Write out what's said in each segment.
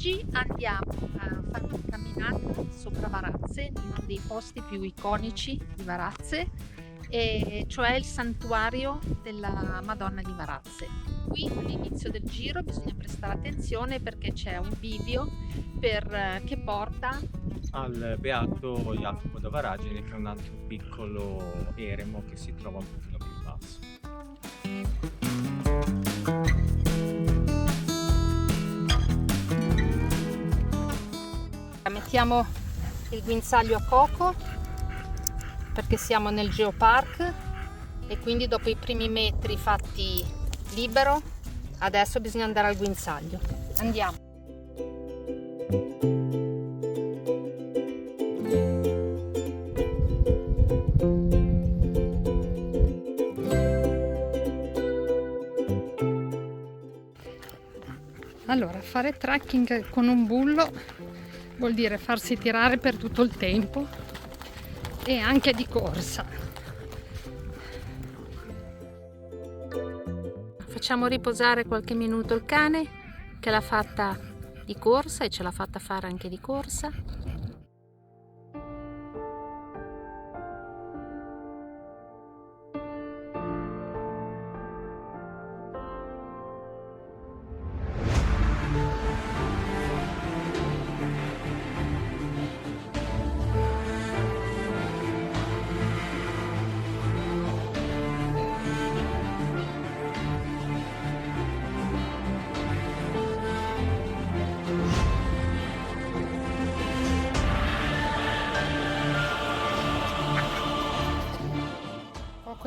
Oggi andiamo a fare una camminata sopra Varazze, in uno dei posti più iconici di Varazze, e cioè il santuario della Madonna di Varazze. Qui all'inizio del giro bisogna prestare attenzione perché c'è un bivio che porta al Beato Jacopo da Varagine, che è un altro piccolo eremo che si trova un pochino più in basso. Mettiamo il guinzaglio a Coco perché siamo nel Geopark e quindi dopo i primi metri fatti libero adesso bisogna andare al guinzaglio. Andiamo. Allora, fare trekking con un bullo vuol dire farsi tirare per tutto il tempo e anche di corsa. Facciamo riposare qualche minuto il cane che l'ha fatta di corsa e ce l'ha fatta fare anche di corsa.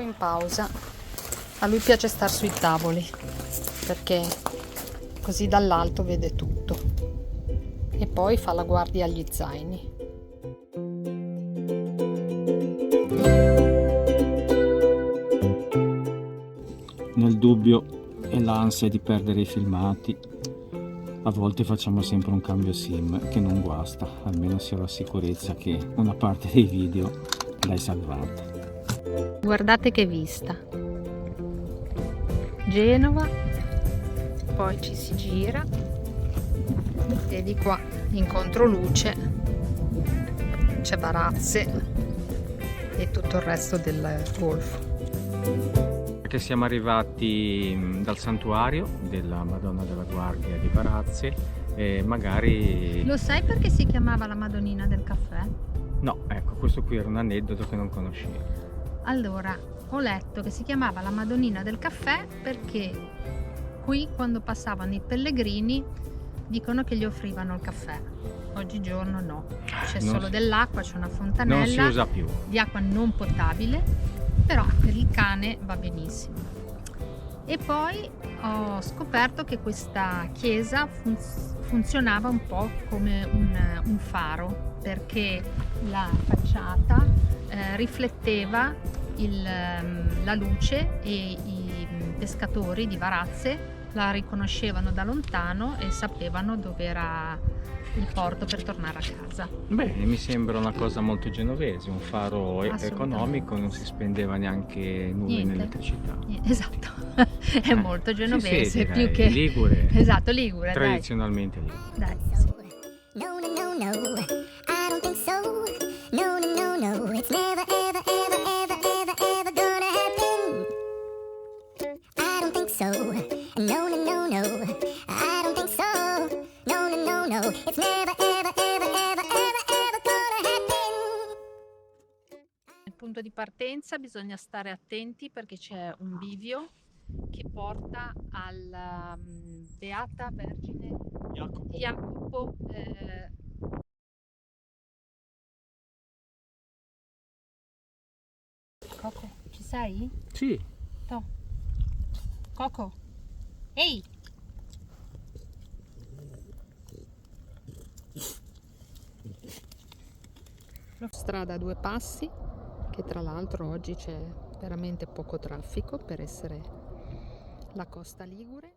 In pausa, a lui piace star sui tavoli perché così dall'alto vede tutto e poi fa la guardia agli zaini. Nel dubbio e l'ansia di perdere i filmati, a volte facciamo sempre un cambio sim che non guasta, almeno si ha la sicurezza che una parte dei video l'hai salvata. Guardate che vista, Genova, poi ci si gira e di qua in controluce c'è Varazze e tutto il resto del golfo. Che siamo arrivati dal santuario della Madonna della Guardia di Varazze e magari... Lo sai perché si chiamava la Madonnina del caffè? No, ecco, questo qui era un aneddoto che non conoscevo. Allora, ho letto che si chiamava la Madonnina del caffè perché qui quando passavano i pellegrini dicono che gli offrivano il caffè. Oggigiorno no, c'è solo dell'acqua, c'è una fontanella, non si usa più, di acqua non potabile, però per il cane va benissimo. E poi ho scoperto che questa chiesa funzionava un po' come un faro, perché la facciata rifletteva la luce e i pescatori di Varazze la riconoscevano da lontano e sapevano dove era il porto per tornare a casa. Bene, mi sembra una cosa molto genovese, un faro economico, non si spendeva neanche nulla in elettricità. Esatto, è molto genovese, sì, più che ligure. Esatto, ligure, tradizionalmente ligure. Dai. Sì. No, no, no, no, I don't think so. No, no, no, no, it's never, ever, ever, ever, ever, ever gonna happen. I don't think so. No, no, no, no, I don't think so. No, no, no, no, it's never, ever, ever, ever, ever, ever gonna happen. Nel punto di partenza bisogna stare attenti perché c'è un bivio che porta alla Beata Vergine Jacopo. Coco, ci sei? Sì. To. Coco, ehi! Strada a due passi, che tra l'altro oggi c'è veramente poco traffico per essere la Costa Ligure.